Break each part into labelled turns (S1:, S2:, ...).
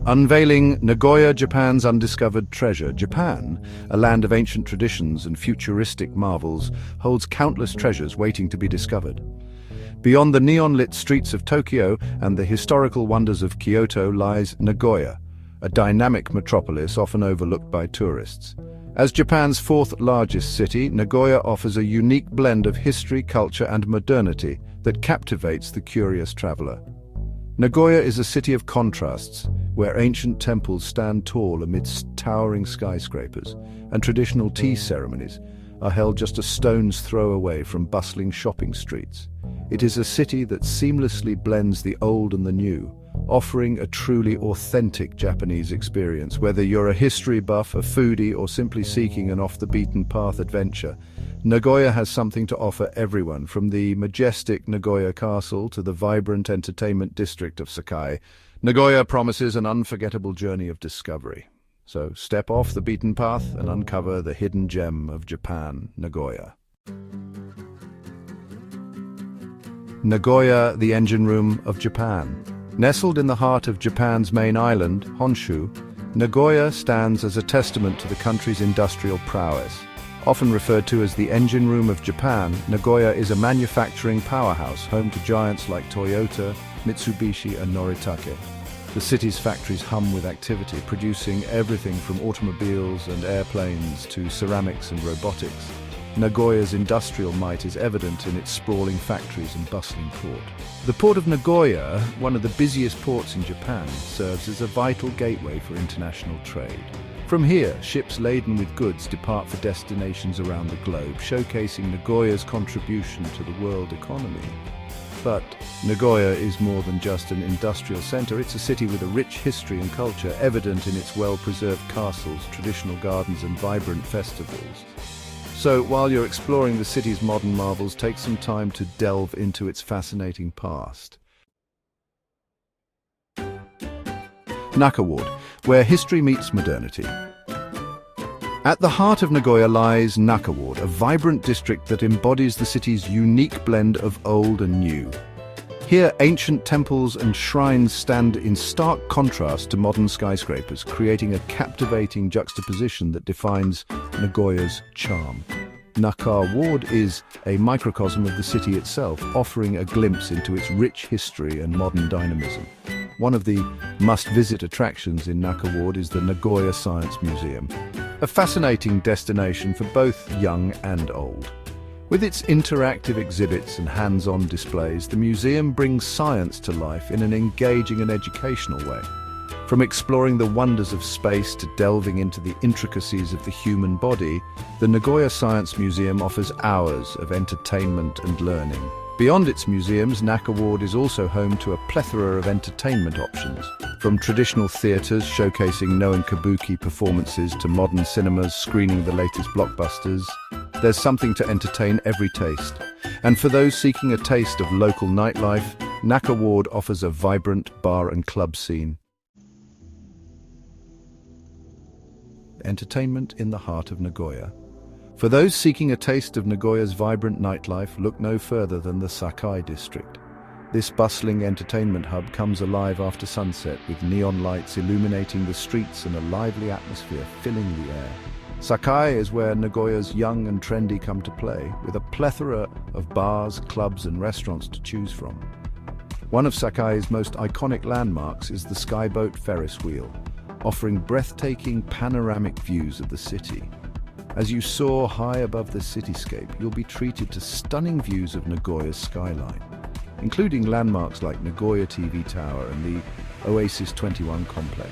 S1: Unveiling Nagoya, Japan's undiscovered treasure. Japan, a land of ancient traditions and futuristic marvels, holds countless treasures waiting to be discovered. Beyond the neon-lit streets of Tokyo and the historical wonders of Kyoto lies Nagoya, a dynamic metropolis often overlooked by tourists. As Japan's fourth largest city, Nagoya offers a unique blend of history, culture, and modernity that captivates the curious traveler. Nagoya is a city of contrasts, where ancient temples stand tall amidst towering skyscrapers, and traditional tea ceremonies are held just a stone's throw away from bustling shopping streets. It is a city that seamlessly blends the old and the new, offering a truly authentic Japanese experience. Whether you're a history buff, a foodie, or simply seeking an off-the-beaten-path adventure, Nagoya has something to offer everyone, from the majestic Nagoya Castle to the vibrant entertainment district of Sakae. Nagoya promises an unforgettable journey of discovery. So step off the beaten path and uncover the hidden gem of Japan, Nagoya. Nagoya, the engine room of Japan. Nestled in the heart of Japan's main island, Honshu, Nagoya stands as a testament to the country's industrial prowess. Often referred to as the engine room of Japan, Nagoya is a manufacturing powerhouse, home to giants like Toyota, Mitsubishi, and Noritake. The city's factories hum with activity, producing everything from automobiles and airplanes to ceramics and robotics. Nagoya's industrial might is evident in its sprawling factories and bustling port. The port of Nagoya, one of the busiest ports in Japan, serves as a vital gateway for international trade. From here, ships laden with goods depart for destinations around the globe, showcasing Nagoya's contribution to the world economy. But Nagoya is more than just an industrial center. It's a city with a rich history and culture, evident in its well-preserved castles, traditional gardens, and vibrant festivals. So, while you're exploring the city's modern marvels, take some time to delve into its fascinating past. Naka Ward, where history meets modernity. At the heart of Nagoya lies Naka Ward, a vibrant district that embodies the city's unique blend of old and new. Here, ancient temples and shrines stand in stark contrast to modern skyscrapers, creating a captivating juxtaposition that defines Nagoya's charm. Naka Ward is a microcosm of the city itself, offering a glimpse into its rich history and modern dynamism. One of the must-visit attractions in Naka Ward is the Nagoya Science Museum, a fascinating destination for both young and old. With its interactive exhibits and hands-on displays, the museum brings science to life in an engaging and educational way. From exploring the wonders of space to delving into the intricacies of the human body, the Nagoya Science Museum offers hours of entertainment and learning. Beyond its museums, Naka Ward is also home to a plethora of entertainment options. From traditional theatres showcasing Noh kabuki performances to modern cinemas screening the latest blockbusters, there's something to entertain every taste. And for those seeking a taste of local nightlife, Naka Ward offers a vibrant bar and club scene. Entertainment in the heart of Nagoya. For those seeking a taste of Nagoya's vibrant nightlife, look no further than the Sakae district. This bustling entertainment hub comes alive after sunset, with neon lights illuminating the streets and a lively atmosphere filling the air. Sakae is where Nagoya's young and trendy come to play, with a plethora of bars, clubs, and restaurants to choose from. One of Sakae's most iconic landmarks is the Sky-Boat Ferris wheel, offering breathtaking panoramic views of the city. As you soar high above the cityscape, you'll be treated to stunning views of Nagoya's skyline, including landmarks like Nagoya TV Tower and the Oasis 21 complex.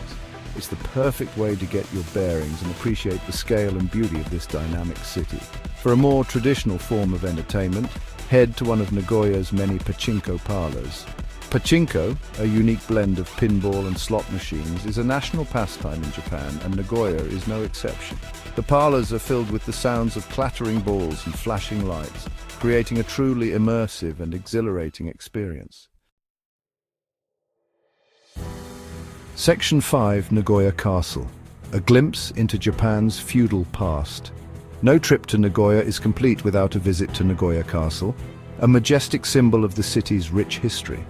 S1: It's the perfect way to get your bearings and appreciate the scale and beauty of this dynamic city. For a more traditional form of entertainment, head to one of Nagoya's many pachinko parlors. Pachinko, a unique blend of pinball and slot machines, is a national pastime in Japan, and Nagoya is no exception. The parlors are filled with the sounds of clattering balls and flashing lights, creating a truly immersive and exhilarating experience. Section 5, Nagoya Castle. A glimpse into Japan's feudal past. No trip to Nagoya is complete without a visit to Nagoya Castle, a majestic symbol of the city's rich history.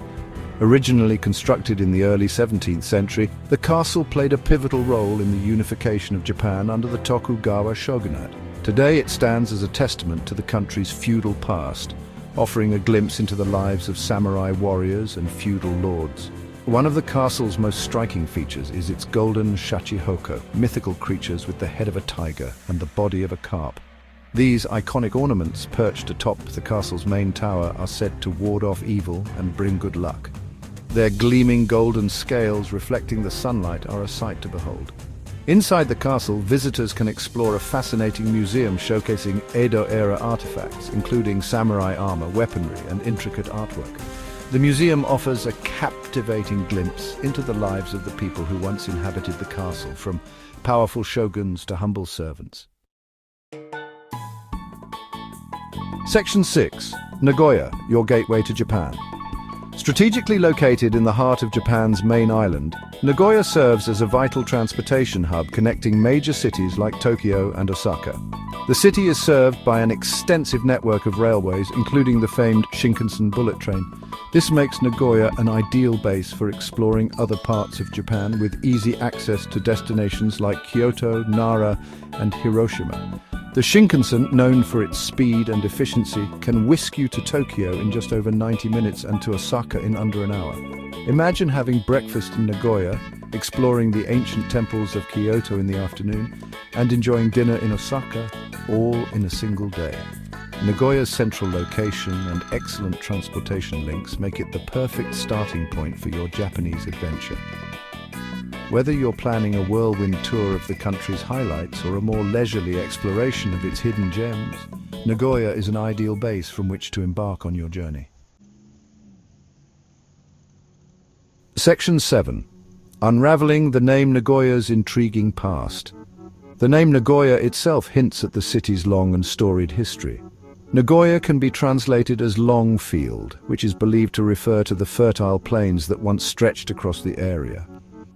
S1: Originally constructed in the early 17th century, the castle played a pivotal role in the unification of Japan under the Tokugawa shogunate. Today it stands as a testament to the country's feudal past, offering a glimpse into the lives of samurai warriors and feudal lords. One of the castle's most striking features is its golden shachihoko, mythical creatures with the head of a tiger and the body of a carp. These iconic ornaments, perched atop the castle's main tower, are said to ward off evil and bring good luck. Their gleaming golden scales reflecting the sunlight are a sight to behold. Inside the castle, visitors can explore a fascinating museum showcasing Edo-era artifacts, including samurai armor, weaponry, and intricate artwork. The museum offers a captivating glimpse into the lives of the people who once inhabited the castle, from powerful shoguns to humble servants. Section 6. Nagoya, your gateway to Japan. Strategically located in the heart of Japan's main island, Nagoya serves as a vital transportation hub connecting major cities like Tokyo and Osaka. The city is served by an extensive network of railways, including the famed Shinkansen bullet train. This makes Nagoya an ideal base for exploring other parts of Japan with easy access to destinations like Kyoto, Nara, and Hiroshima. The Shinkansen, known for its speed and efficiency, can whisk you to Tokyo in just over 90 minutes and to Osaka in under an hour. Imagine having breakfast in Nagoya, exploring the ancient temples of Kyoto in the afternoon, and enjoying dinner in Osaka, all in a single day. Nagoya's central location and excellent transportation links make it the perfect starting point for your Japanese adventure. Whether you're planning a whirlwind tour of the country's highlights or a more leisurely exploration of its hidden gems, Nagoya is an ideal base from which to embark on your journey. Section 7. Unraveling the name Nagoya's intriguing past. The name Nagoya itself hints at the city's long and storied history. Nagoya can be translated as Long Field, which is believed to refer to the fertile plains that once stretched across the area.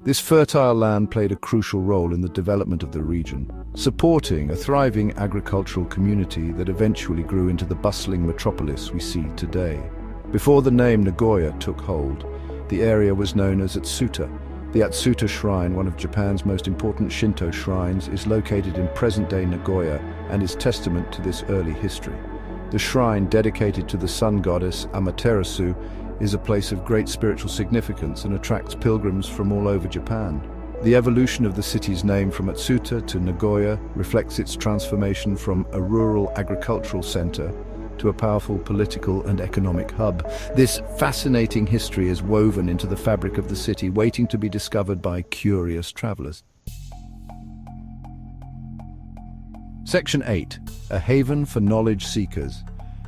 S1: This fertile land played a crucial role in the development of the region, supporting a thriving agricultural community that eventually grew into the bustling metropolis we see today. Before the name Nagoya took hold, the area was known as Atsuta. The Atsuta Shrine, one of Japan's most important Shinto shrines, is located in present-day Nagoya and is testament to this early history. The shrine, dedicated to the sun goddess Amaterasu, is a place of great spiritual significance and attracts pilgrims from all over Japan. The evolution of the city's name from Atsuta to Nagoya reflects its transformation from a rural agricultural center to a powerful political and economic hub. This fascinating history is woven into the fabric of the city, waiting to be discovered by curious travelers. Section 8. A haven for knowledge seekers.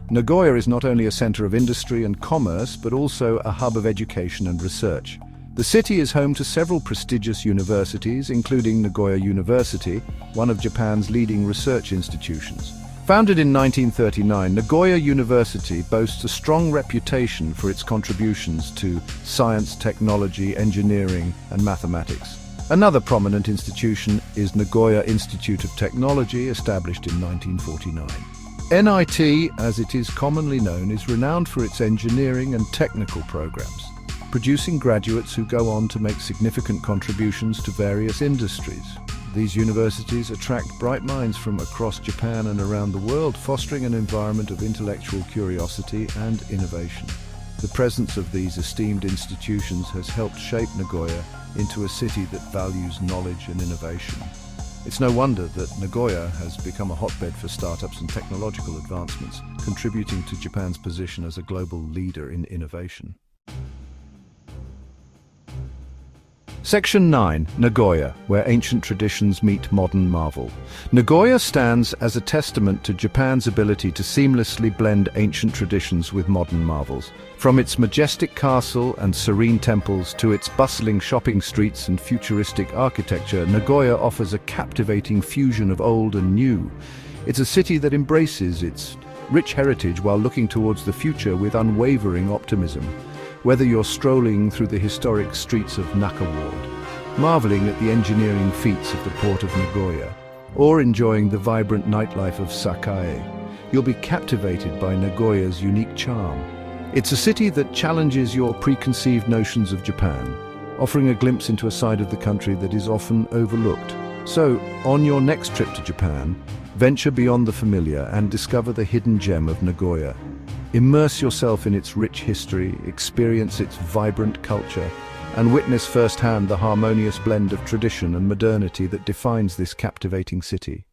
S1: Nagoya is not only a center of industry and commerce, but also a hub of education and research. The city is home to several prestigious universities, including Nagoya University, one of Japan's leading research institutions. Founded in 1939, Nagoya University boasts a strong reputation for its contributions to science, technology, engineering, and mathematics. Another prominent institution is Nagoya Institute of Technology, established in 1949. NIT, as it is commonly known, is renowned for its engineering and technical programs, producing graduates who go on to make significant contributions to various industries. These universities attract bright minds from across Japan and around the world, fostering an environment of intellectual curiosity and innovation. The presence of these esteemed institutions has helped shape Nagoya into a city that values knowledge and innovation. It's no wonder that Nagoya has become a hotbed for startups and technological advancements, contributing to Japan's position as a global leader in innovation. Section 9. Nagoya, where ancient traditions meet modern marvel. Nagoya stands as a testament to Japan's ability to seamlessly blend ancient traditions with modern marvels. From its majestic castle and serene temples to its bustling shopping streets and futuristic architecture, Nagoya offers a captivating fusion of old and new. It's a city that embraces its rich heritage while looking towards the future with unwavering optimism. Whether you're strolling through the historic streets of Naka Ward, marveling at the engineering feats of the port of Nagoya, or enjoying the vibrant nightlife of Sakae, you'll be captivated by Nagoya's unique charm. It's a city that challenges your preconceived notions of Japan, offering a glimpse into a side of the country that is often overlooked. So, on your next trip to Japan, venture beyond the familiar and discover the hidden gem of Nagoya. Immerse yourself in its rich history, experience its vibrant culture, and witness firsthand the harmonious blend of tradition and modernity that defines this captivating city.